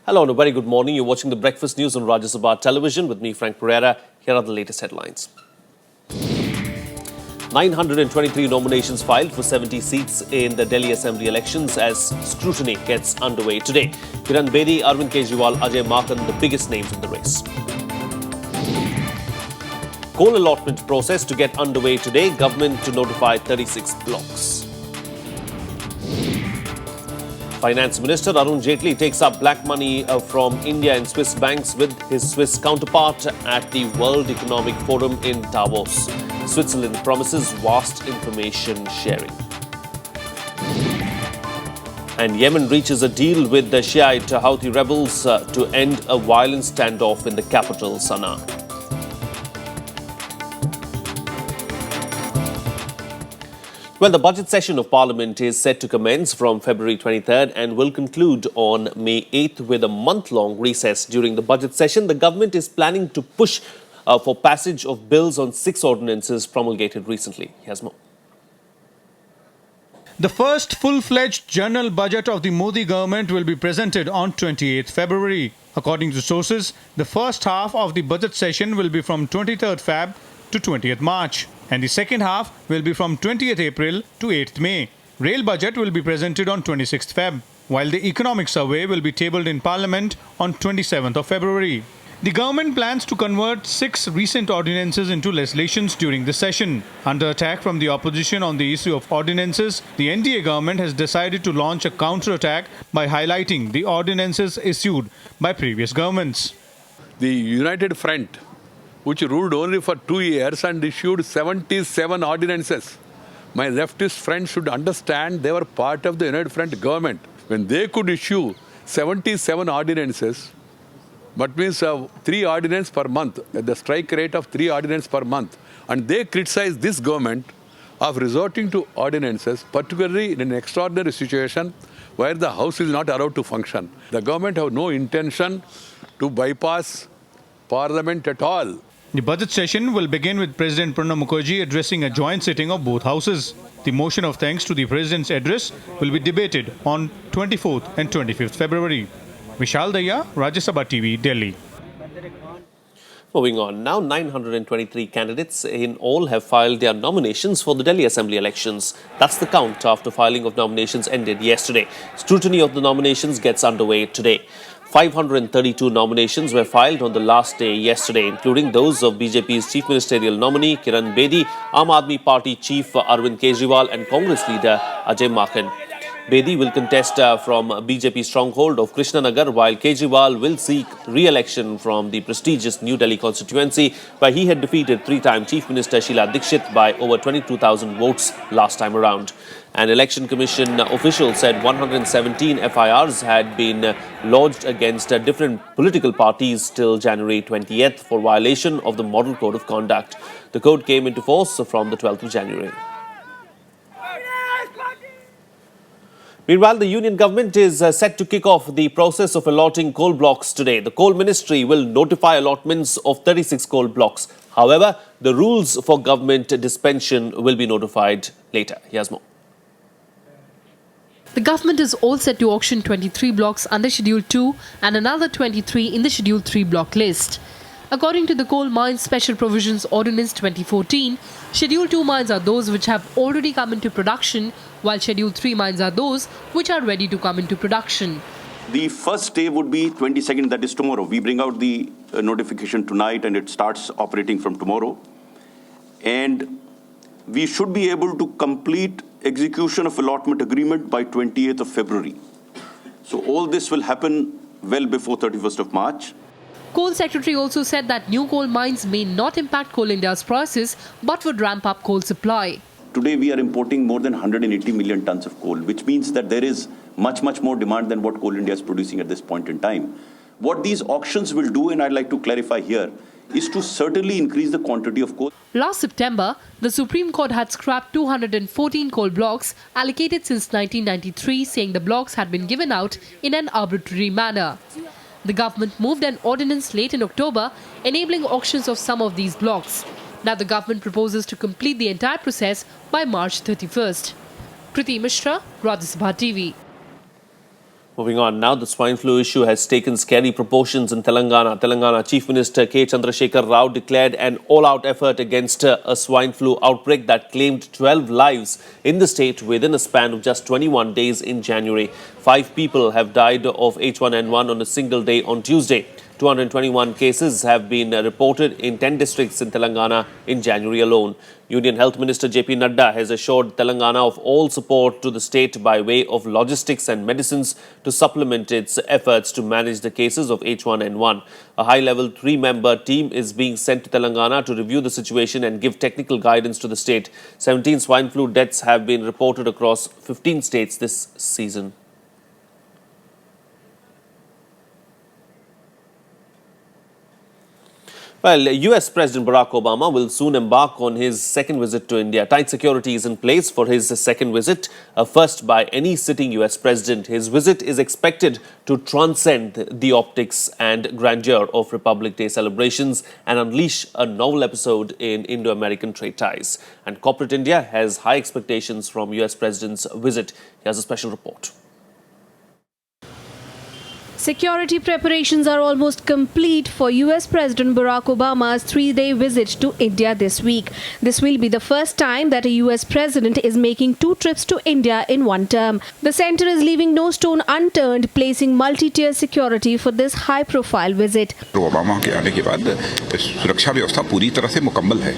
Hello and a very good morning. You're watching the Breakfast News on Rajya Sabha television with me, Frank Pereira. Here are the latest headlines. 923 nominations filed for 70 seats in the Delhi Assembly elections as scrutiny gets underway today. Kiran Bedi, Arvind Kejriwal, Ajay Markan, the biggest names in the race. Coal allotment process to get underway today. Government to notify 36 blocks. Finance Minister Arun Jaitley takes up black money from India and Swiss banks with his Swiss counterpart at the World Economic Forum in Davos. Switzerland promises vast information sharing. And Yemen reaches a deal with the Shiite Houthi rebels to end a violent standoff in the capital, Sana'a. Well, the budget session of Parliament is set to commence from February 23rd and will conclude on May 8th with a month-long recess. During the budget session, the government is planning to push for passage of bills on 6 ordinances promulgated recently. Here's more. The first full-fledged general budget of the Modi government will be presented on 28th February. According to sources, the first half of the budget session will be from 23rd Feb to 20th March. And the second half will be from 20th April to 8th May. Rail budget will be presented on 26th Feb, while the economic survey will be tabled in Parliament on 27th of February. The government plans to convert 6 recent ordinances into legislations during the session. Under attack from the opposition on the issue of ordinances, the NDA government has decided to launch a counter-attack by highlighting the ordinances issued by previous governments. The United Front, which ruled only for 2 years and issued 77 ordinances. My leftist friends should understand they were part of the United Front government. When they could issue 77 ordinances, but means 3 ordinances per month, the strike rate of 3 ordinances per month, and they criticize this government of resorting to ordinances, particularly in an extraordinary situation where the House is not allowed to function. The government have no intention to bypass Parliament at all. The budget session will begin with President Pranab Mukherjee addressing a joint sitting of both houses. The motion of thanks to the President's address will be debated on 24th and 25th February. Vishal Daya, Rajya Sabha TV, Delhi. Moving on, now 923 candidates in all have filed their nominations for the Delhi Assembly elections. That's the count after filing of nominations ended yesterday. Scrutiny of the nominations gets underway today. 532 nominations were filed on the last day yesterday, including those of BJP's chief ministerial nominee Kiran Bedi, Aam Aadmi Party chief Arvind Kejriwal and Congress leader Ajay Markan. Bedi will contest from BJP stronghold of Krishnanagar, while Kejriwal will seek re-election from the prestigious New Delhi constituency, where he had defeated 3-time Chief Minister Sheila Dikshit by over 22,000 votes last time around. An election commission official said 117 FIRs had been lodged against different political parties till January 20th for violation of the Model Code of Conduct. The code came into force from the 12th of January. Meanwhile, the union government is set to kick off the process of allotting coal blocks today. The coal ministry will notify allotments of 36 coal blocks. However, the rules for government dispensation will be notified later. Here's more. The government is all set to auction 23 blocks under Schedule 2 and another 23 in the Schedule 3 block list. According to the Coal Mines Special Provisions Ordinance 2014, Schedule 2 mines are those which have already come into production, while Schedule 3 mines are those which are ready to come into production. The first day would be 22nd, that is tomorrow. We bring out the notification tonight and it starts operating from tomorrow. And we should be able to complete execution of allotment agreement by 28th of February. So all this will happen well before 31st of March. Coal Secretary also said that new coal mines may not impact Coal India's prices but would ramp up coal supply. Today we are importing more than 180 million tons of coal, which means that there is much more demand than what Coal India is producing at this point in time. What these auctions will do, and I'd like to clarify here, is to certainly increase the quantity of coal. Last September, the Supreme Court had scrapped 214 coal blocks allocated since 1993, saying the blocks had been given out in an arbitrary manner. The government moved an ordinance late in October enabling auctions of some of these blocks. Now the government proposes to complete the entire process by March 31st. Kriti Mishra, Rajya Sabha TV. Moving on now, the swine flu issue has taken scary proportions in Telangana. Telangana Chief Minister K. Chandrasekhar Rao declared an all-out effort against a swine flu outbreak that claimed 12 lives in the state within a span of just 21 days in January. 5 people have died of H1N1 on a single day on Tuesday. 221 cases have been reported in 10 districts in Telangana in January alone. Union Health Minister JP Nadda has assured Telangana of all support to the state by way of logistics and medicines to supplement its efforts to manage the cases of H1N1. A high-level 3-member team is being sent to Telangana to review the situation and give technical guidance to the state. 17 swine flu deaths have been reported across 15 states this season. Well, US President Barack Obama will soon embark on his second visit to India. Tight security is in place for his second visit, a first by any sitting US president. His visit is expected to transcend the optics and grandeur of Republic Day celebrations and unleash a novel episode in Indo-American trade ties. And corporate India has high expectations from US President's visit. Here's a special report. Security preparations are almost complete for US President Barack Obama's 3-day visit to India this week. This will be the first time that a US president is making 2 trips to India in one term. The center is leaving no stone unturned, placing multi-tier security for this high-profile visit. Obama के आने के बाद सुरक्षा व्यवस्था पूरी तरह से मुकम्मल है.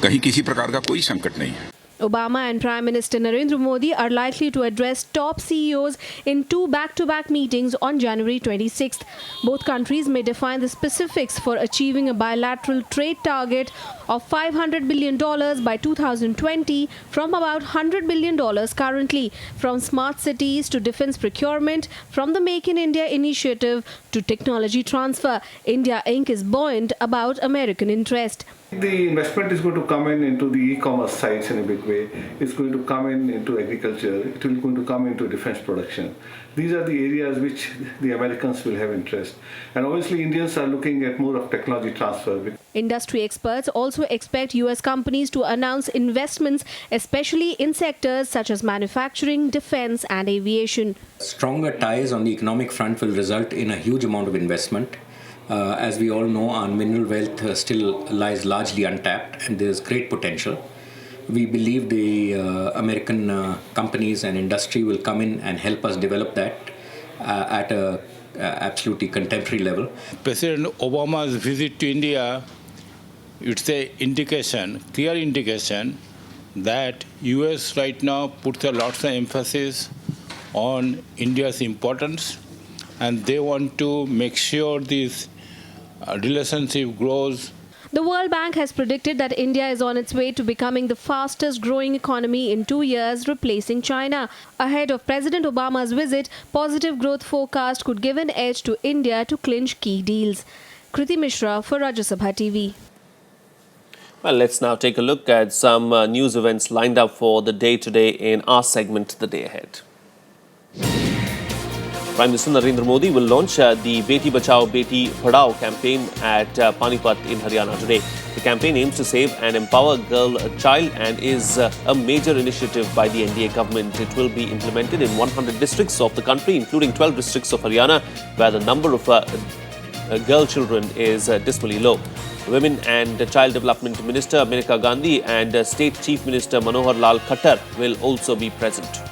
कहीं किसी प्रकार का कोई संकट नहीं है. Obama and Prime Minister Narendra Modi are likely to address top CEOs in 2 back-to-back meetings on January 26th. Both countries may define the specifics for achieving a bilateral trade target of $500 billion by 2020 from about $100 billion currently, from smart cities to defense procurement, from the Make in India initiative to technology transfer. India Inc. is buoyant about American interest. The investment is going to come into the e-commerce sites in a big way. It's going to come into agriculture. It will going to come into defense production. These are the areas which the Americans will have interest. And obviously Indians are looking at more of technology transfer. Industry experts also expect US companies to announce investments, especially in sectors such as manufacturing, defense and aviation. Stronger ties on the economic front will result in a huge amount of investment. As we all know, our mineral wealth still lies largely untapped and there is great potential. We believe the American companies and industry will come in and help us develop that at a absolutely contemporary level. President Obama's visit to India, it's a indication, clear indication that US right now puts a lot of emphasis on India's importance, and they want to make sure this relationship grows. The World Bank has predicted that India is on its way to becoming the fastest growing economy in 2 years, replacing China. Ahead of President Obama's visit, positive growth forecast could give an edge to India to clinch key deals. Kriti Mishra for Rajya Sabha TV. Well, let's now take a look at some news events lined up for the day today in our segment, The Day Ahead. Prime Minister Narendra Modi will launch the Beti Bachao Beti Padhao campaign at Panipat in Haryana today. The campaign aims to save and empower girl child and is a major initiative by the NDA government. It will be implemented in 100 districts of the country, including 12 districts of Haryana, where the number of girl children is dismally low. Women and Child Development Minister Maneka Gandhi and State Chief Minister Manohar Lal Khattar will also be present.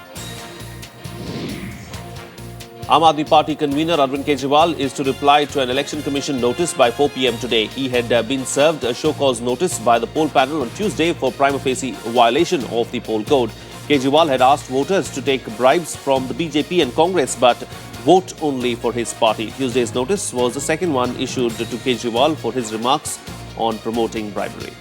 Aam Aadmi Party convener Arvind Kejriwal is to reply to an election commission notice by 4 p.m. today. He had been served a show-cause notice by the poll panel on Tuesday for prima facie violation of the poll code. Kejriwal had asked voters to take bribes from the BJP and Congress but vote only for his party. Tuesday's notice was the second one issued to Kejriwal for his remarks on promoting bribery.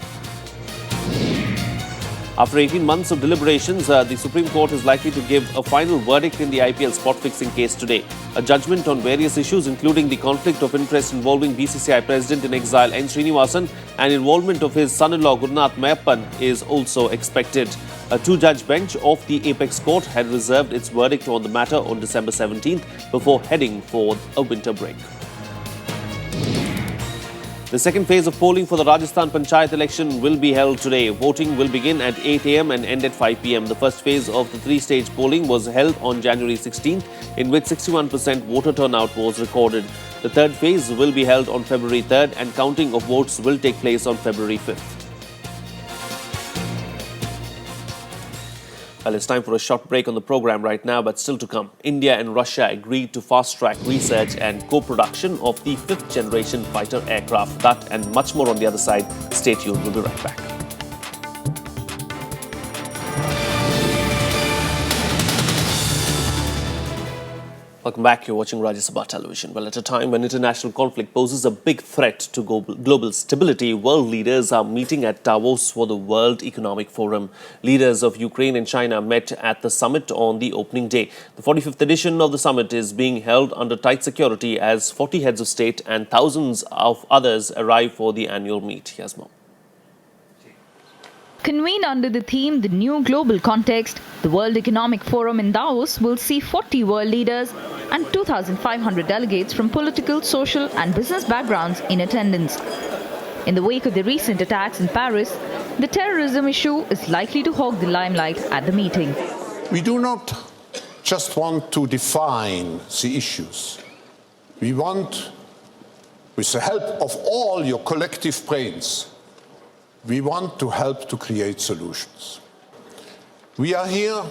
After 18 months of deliberations, the Supreme Court is likely to give a final verdict in the IPL spot-fixing case today. A judgment on various issues, including the conflict of interest involving BCCI President-in-exile N. Srinivasan and involvement of his son-in-law Gurunath Mayappan, is also expected. A 2-judge bench of the Apex Court had reserved its verdict on the matter on December 17th before heading for a winter break. The second phase of polling for the Rajasthan Panchayat election will be held today. Voting will begin at 8 a.m. and end at 5 p.m. The first phase of the three-stage polling was held on January 16th, in which 61% voter turnout was recorded. The third phase will be held on February 3rd and counting of votes will take place on February 5th. Well, it's time for a short break on the program right now, but still to come. India and Russia agreed to fast-track research and co-production of the fifth-generation fighter aircraft. That and much more on the other side. Stay tuned. We'll be right back. Welcome back. You're watching Rajya Sabha television. Well, at a time when international conflict poses a big threat to global stability, world leaders are meeting at Davos for the World Economic Forum. Leaders of Ukraine and China met at the summit on the opening day. The 45th edition of the summit is being held under tight security as 40 heads of state and thousands of others arrive for the annual meet. Here's more. Convened under the theme The New Global Context, the World Economic Forum in Davos will see 40 world leaders and 2,500 delegates from political, social and business backgrounds in attendance. In the wake of the recent attacks in Paris, the terrorism issue is likely to hog the limelight at the meeting. We do not just want to define the issues. We want, with the help of all your collective brains, we want to help to create solutions. We are here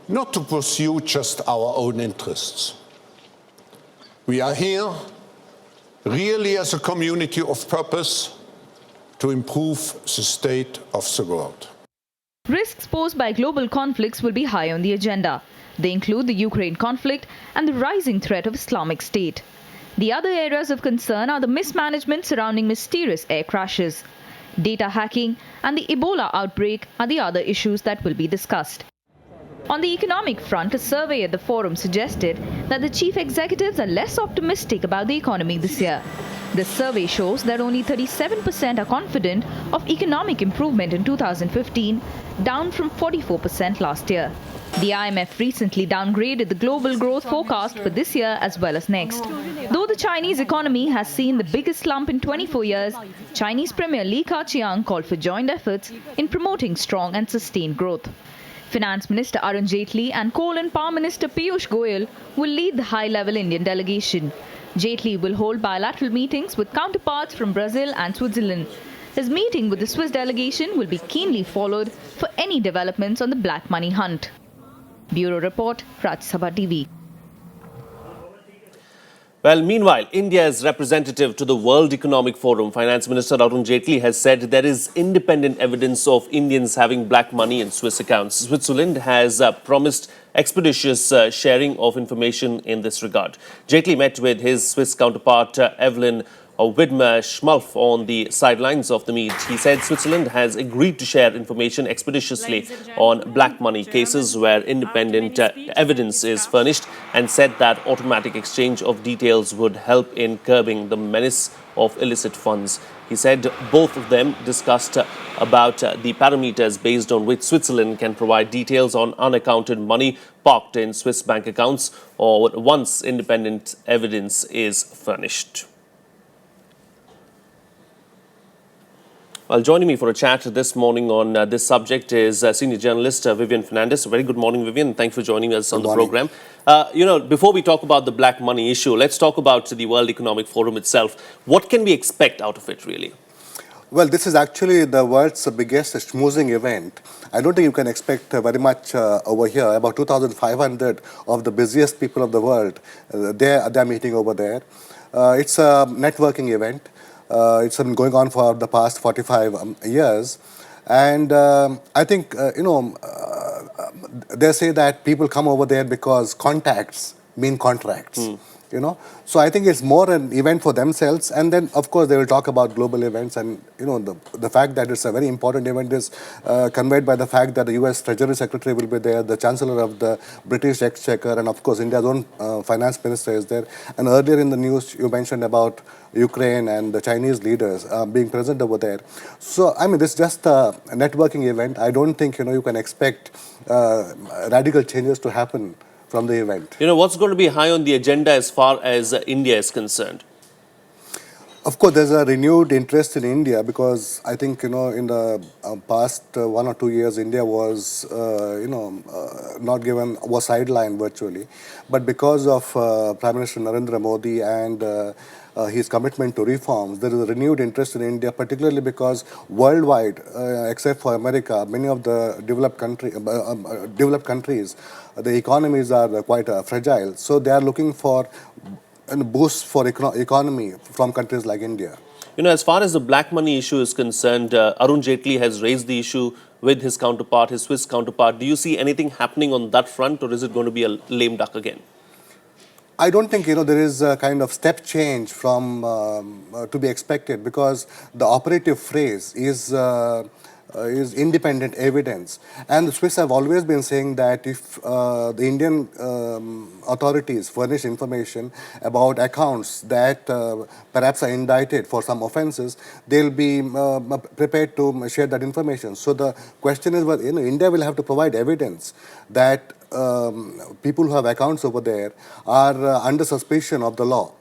not to pursue just our own interests. We are here really as a community of purpose to improve the state of the world. Risks posed by global conflicts will be high on the agenda. They include the Ukraine conflict and the rising threat of Islamic State. The other areas of concern are the mismanagement surrounding mysterious air crashes. Data hacking and the Ebola outbreak are the other issues that will be discussed. On the economic front, a survey at the forum suggested that the chief executives are less optimistic about the economy this year. This survey shows that only 37% are confident of economic improvement in 2015, down from 44% last year. The IMF recently downgraded the global growth forecast for this year as well as next. Though the Chinese economy has seen the biggest slump in 24 years, Chinese Premier Li Keqiang called for joint efforts in promoting strong and sustained growth. Finance Minister Arun Jaitley and Coal and Power Minister Piyush Goyal will lead the high-level Indian delegation. Jaitley will hold bilateral meetings with counterparts from Brazil and Switzerland. His meeting with the Swiss delegation will be keenly followed for any developments on the black money hunt. Bureau Report, Rajya Sabha TV. Well, meanwhile, India's representative to the World Economic Forum, Finance Minister Arun Jaitley, has said there is independent evidence of Indians having black money in Swiss accounts. Switzerland has promised expeditious sharing of information in this regard. Jaitley met with his Swiss counterpart, Evelyn Widmer-Schmalf, on the sidelines of the meet. He said Switzerland has agreed to share information expeditiously on black money cases where independent evidence is furnished, and said that automatic exchange of details would help in curbing the menace of illicit funds. He said both of them discussed about the parameters based on which Switzerland can provide details on unaccounted money parked in Swiss bank accounts or once independent evidence is furnished. Well, joining me for a chat this morning on this subject is senior journalist Vivian Fernandez. Very good morning, Vivian. Thanks for joining us on the program. Before we talk about the black money issue, let's talk about the World Economic Forum itself. What can we expect out of it, really? Well, this is actually the world's biggest schmoozing event. I don't think you can expect very much over here. About 2,500 of the busiest people of the world, they're meeting over there. It's a networking event. It's been going on for the past 45 years. And I think, they say that people come over there because contacts mean contracts. So I think it's more an event for themselves, and then of course they will talk about global events, and the fact that it's a very important event is conveyed by the fact that the US Treasury Secretary will be there, the Chancellor of the British Exchequer, and of course India's own Finance Minister is there. And earlier in the news you mentioned about Ukraine and the Chinese leaders being present over there. So I mean, this is just a networking event. I don't think you can expect radical changes to happen from the event. What's going to be high on the agenda as far as India is concerned? Of course, there's a renewed interest in India because I think, in the past 1 or 2 years, India was, was sidelined virtually. But because of Prime Minister Narendra Modi and his commitment to reforms, there is a renewed interest in India, particularly because worldwide, except for America, many of the developed countries, the economies are quite fragile. So they are looking for a boost for economy from countries like India. As far as the black money issue is concerned, Arun Jaitley has raised the issue with his counterpart, his Swiss counterpart. Do you see anything happening on that front, or is it going to be a lame duck again? I don't think, there is a kind of step change from to be expected, because the operative phrase is independent evidence. And the Swiss have always been saying that if the Indian authorities furnish information about accounts that perhaps are indicted for some offences, they'll be prepared to share that information. So the question is, whether India will have to provide evidence that people who have accounts over there are under suspicion of the law.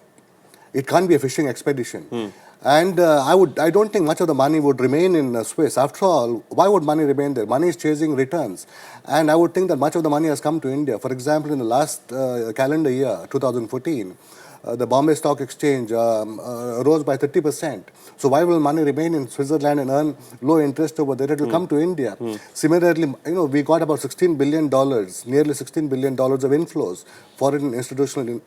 It can't be a fishing expedition. And I don't think much of the money would remain in Swiss. After all, why would money remain there? Money is chasing returns. And I would think that much of the money has come to India. For example, in the last calendar year, 2014, the Bombay Stock Exchange rose by 30%. So why will money remain in Switzerland and earn low interest over there? It will come to India. Similarly, we got about $16 billion, nearly $16 billion of inflows. Foreign institutional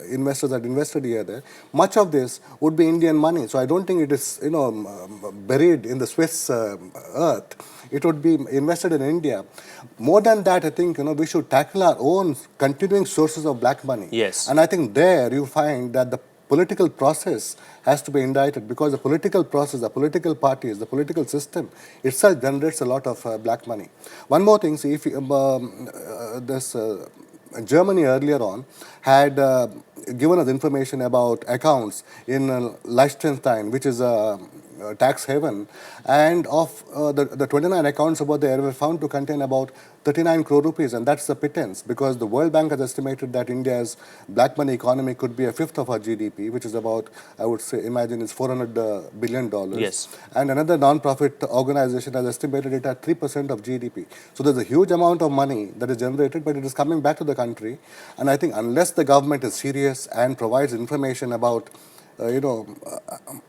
investors that invested here there. Much of this would be Indian money. So I don't think it is, buried in the Swiss earth. It would be invested in India. More than that, I think, we should tackle our own continuing sources of black money. Yes. And I think there you find that the political process has to be indicted, because the political process, the political parties, the political system itself generates a lot of black money. One more thing, see, if Germany earlier on had given us information about accounts in Liechtenstein, which is a tax haven, and of the 29 accounts over there were found to contain about 39 crore rupees, and that's the pittance, because the World Bank has estimated that India's black money economy could be a fifth of our GDP, which is about, I would say, imagine it's $400 billion. Yes. And another non-profit organization has estimated it at 3% of GDP. So there's a huge amount of money that is generated, but it is coming back to the country. And I think unless the government is serious and provides information about,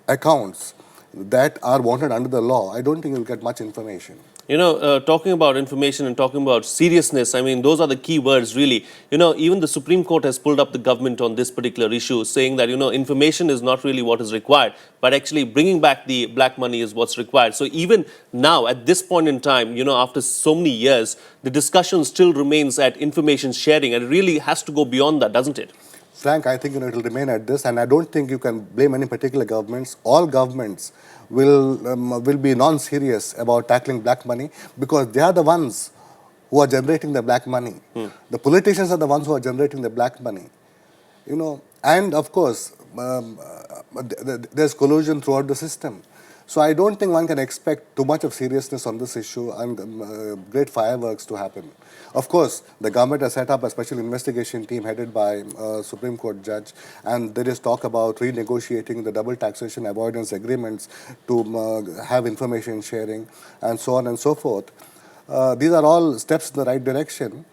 accounts that are wanted under the law, I don't think you'll get much information. Talking about information and talking about seriousness, I mean, those are the key words, really. Even the Supreme Court has pulled up the government on this particular issue, saying that, information is not really what is required, but actually bringing back the black money is what's required. So even now, at this point in time, after so many years, the discussion still remains at information sharing, and it really has to go beyond that, doesn't it? Frank, I think it will remain at this, and I don't think you can blame any particular governments. All governments will be non-serious about tackling black money, because they are the ones who are generating the black money. The politicians are the ones who are generating the black money. And of course, there's collusion throughout the system. So I don't think one can expect too much of seriousness on this issue and great fireworks to happen. Of course, the government has set up a special investigation team headed by a Supreme Court judge, and there is talk about renegotiating the double taxation avoidance agreements to have information sharing and so on and so forth. These are all steps in the right direction,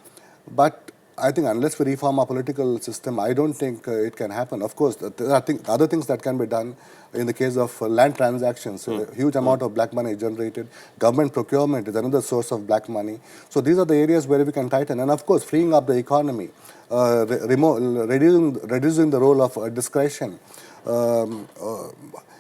but I think unless we reform our political system, I don't think it can happen. Of course, there are other things that can be done. In the case of land transactions, a huge amount of black money is generated. Government procurement is another source of black money. So these are the areas where we can tighten. And of course, freeing up the economy, reducing the role of discretion,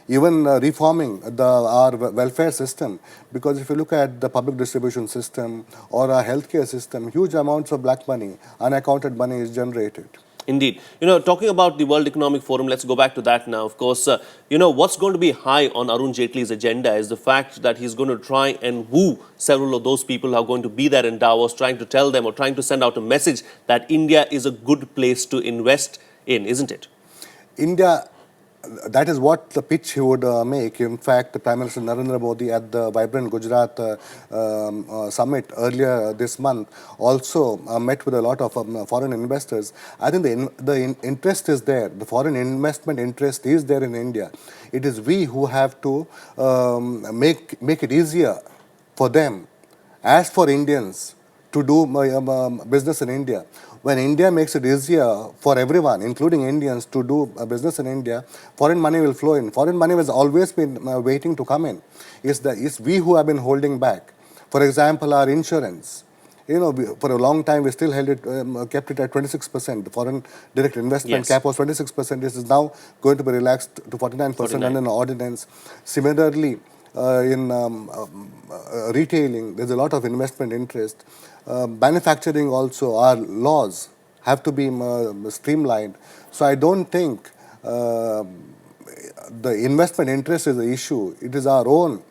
even reforming our welfare system, because if you look at the public distribution system or our healthcare system, huge amounts of black money, unaccounted money is generated. Indeed. Talking about the World Economic Forum, let's go back to that now. Of course, what's going to be high on Arun Jaitley's agenda is the fact that he's going to try and woo several of those people who are going to be there in Davos, trying to tell them or trying to send out a message that India is a good place to invest in, isn't it? India that is what the pitch he would make. In fact, the Prime Minister Narendra Modi at the Vibrant Gujarat summit earlier this month also met with a lot of foreign investors. I think the interest is there. The foreign investment interest is there in India. It is we who have to make it easier for them, as for Indians, to do business in India. When India makes it easier for everyone, including Indians, to do business in India, foreign money will flow in. Foreign money has always been waiting to come in. It's we who have been holding back. For example, our insurance. For a long time, we still held it, kept it at 26%. The foreign direct investment cap was 26%. This is now going to be relaxed to 49% under an ordinance. Similarly, in retailing, there's a lot of investment interest. Manufacturing also, our laws have to be streamlined. So I don't think the investment interest is the issue. It is our own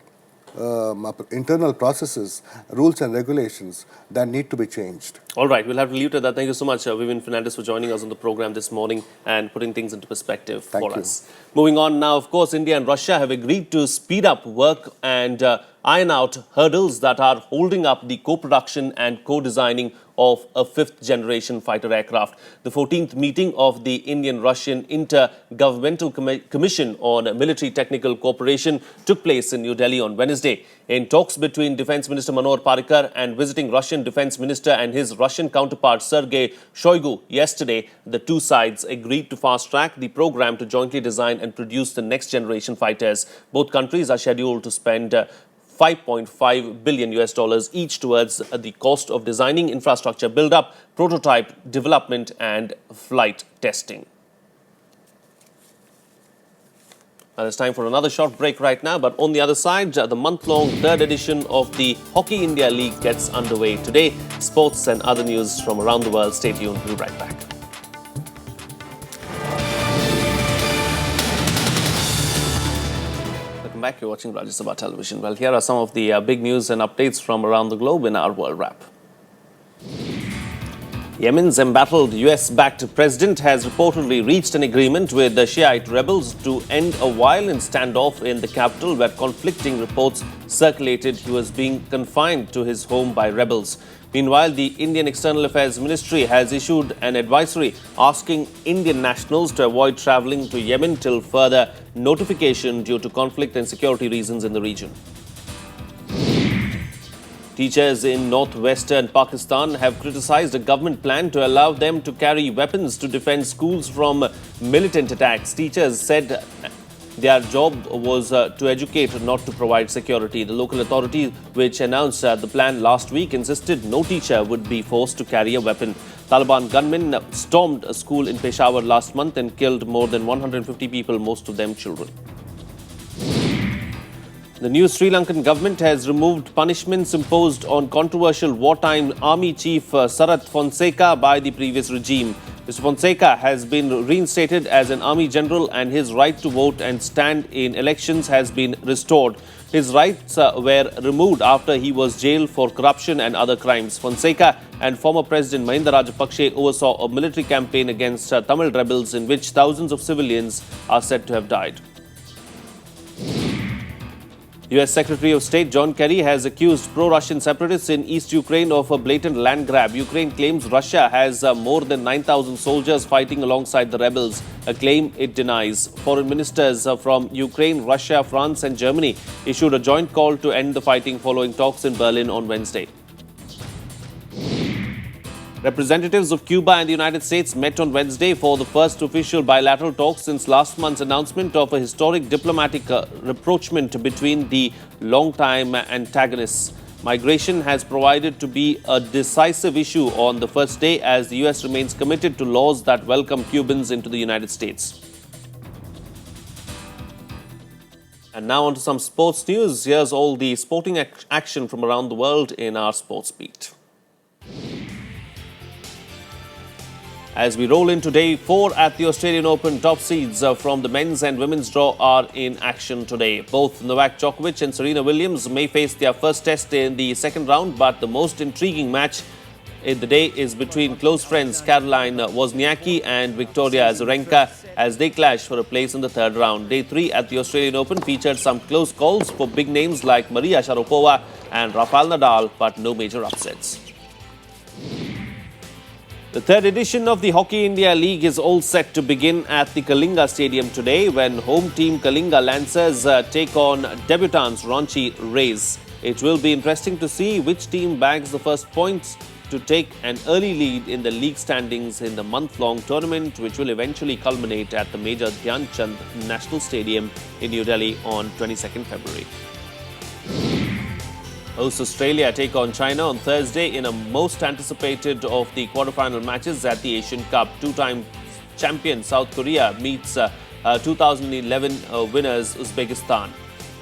internal processes, rules and regulations that need to be changed. All right, we'll have to leave it at that. Thank you so much, Vivian Fernandez, for joining us on the program this morning and putting things into perspective for us. Moving on now, of course, India and Russia have agreed to speed up work and iron out hurdles that are holding up the co-production and co-designing of a fifth-generation fighter aircraft. The 14th meeting of the Indian-Russian Intergovernmental Commission on Military Technical Cooperation took place in New Delhi on Wednesday. In talks between Defence Minister Manohar Parrikar and visiting Russian Defence Minister and his Russian counterpart Sergei Shoigu yesterday, the two sides agreed to fast-track the program to jointly design and produce the next-generation fighters. Both countries are scheduled to spend $5.5 billion each towards the cost of designing infrastructure build-up, prototype development and flight testing. It's time for another short break right now, but on the other side, the month-long third edition of the Hockey India League gets underway today. Sports and other news from around the world. Stay tuned. We'll be right back. Welcome back. You're watching Rajya Sabha television. Well, here are some of the big news and updates from around the globe in our World Wrap. Yemen's embattled US-backed president has reportedly reached an agreement with the Shiite rebels to end a violent standoff in the capital where conflicting reports circulated he was being confined to his home by rebels. Meanwhile, the Indian External Affairs Ministry has issued an advisory asking Indian nationals to avoid travelling to Yemen till further notification due to conflict and security reasons in the region. Teachers in northwestern Pakistan have criticized a government plan to allow them to carry weapons to defend schools from militant attacks. Teachers said their job was to educate, not to provide security. The local authority, which announced the plan last week, insisted no teacher would be forced to carry a weapon. Taliban gunmen stormed a school in Peshawar last month and killed more than 150 people, most of them children. The new Sri Lankan government has removed punishments imposed on controversial wartime army chief Sarath Fonseca by the previous regime. Mr. Fonseca has been reinstated as an army general and his right to vote and stand in elections has been restored. His rights were removed after he was jailed for corruption and other crimes. Fonseca and former President Mahinda Rajapakse oversaw a military campaign against Tamil rebels in which thousands of civilians are said to have died. US Secretary of State John Kerry has accused pro-Russian separatists in East Ukraine of a blatant land grab. Ukraine claims Russia has more than 9,000 soldiers fighting alongside the rebels, a claim it denies. Foreign ministers from Ukraine, Russia, France and Germany issued a joint call to end the fighting following talks in Berlin on Wednesday. Representatives of Cuba and the United States met on Wednesday for the first official bilateral talks since last month's announcement of a historic diplomatic rapprochement between the longtime antagonists. Migration has provided to be a decisive issue on the first day as the US remains committed to laws that welcome Cubans into the United States. And now on to some sports news. Here's all the sporting action from around the world in our Sports Beat. As we roll into day 4 at the Australian Open, top seeds from the men's and women's draw are in action today. Both Novak Djokovic and Serena Williams may face their first test in the second round, but the most intriguing match in the day is between close friends Caroline Wozniacki and Victoria Azarenka as they clash for a place in the third round. Day 3 at the Australian Open featured some close calls for big names like Maria Sharapova and Rafael Nadal, but no major upsets. The third edition of the Hockey India League is all set to begin at the Kalinga Stadium today when home team Kalinga Lancers take on debutants Ranchi Rays. It will be interesting to see which team bags the first points to take an early lead in the league standings in the month-long tournament, which will eventually culminate at the Major Dhyan Chand National Stadium in New Delhi on 22nd February. Host Australia take on China on Thursday in a most anticipated of the quarterfinal matches at the Asian Cup. Two-time champion South Korea meets 2011 winners Uzbekistan.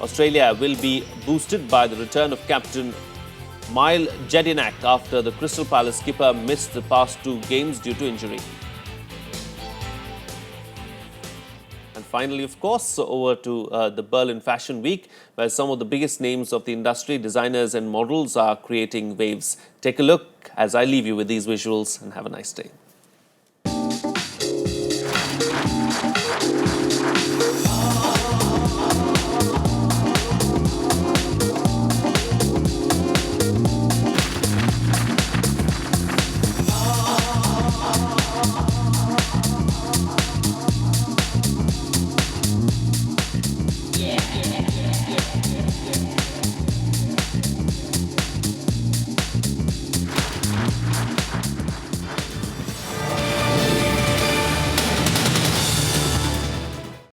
Australia will be boosted by the return of captain Mile Jedinak after the Crystal Palace skipper missed the past 2 games due to injury. And finally, of course, over to the Berlin Fashion Week, where some of the biggest names of the industry, designers and models are creating waves. Take a look as I leave you with these visuals and have a nice day.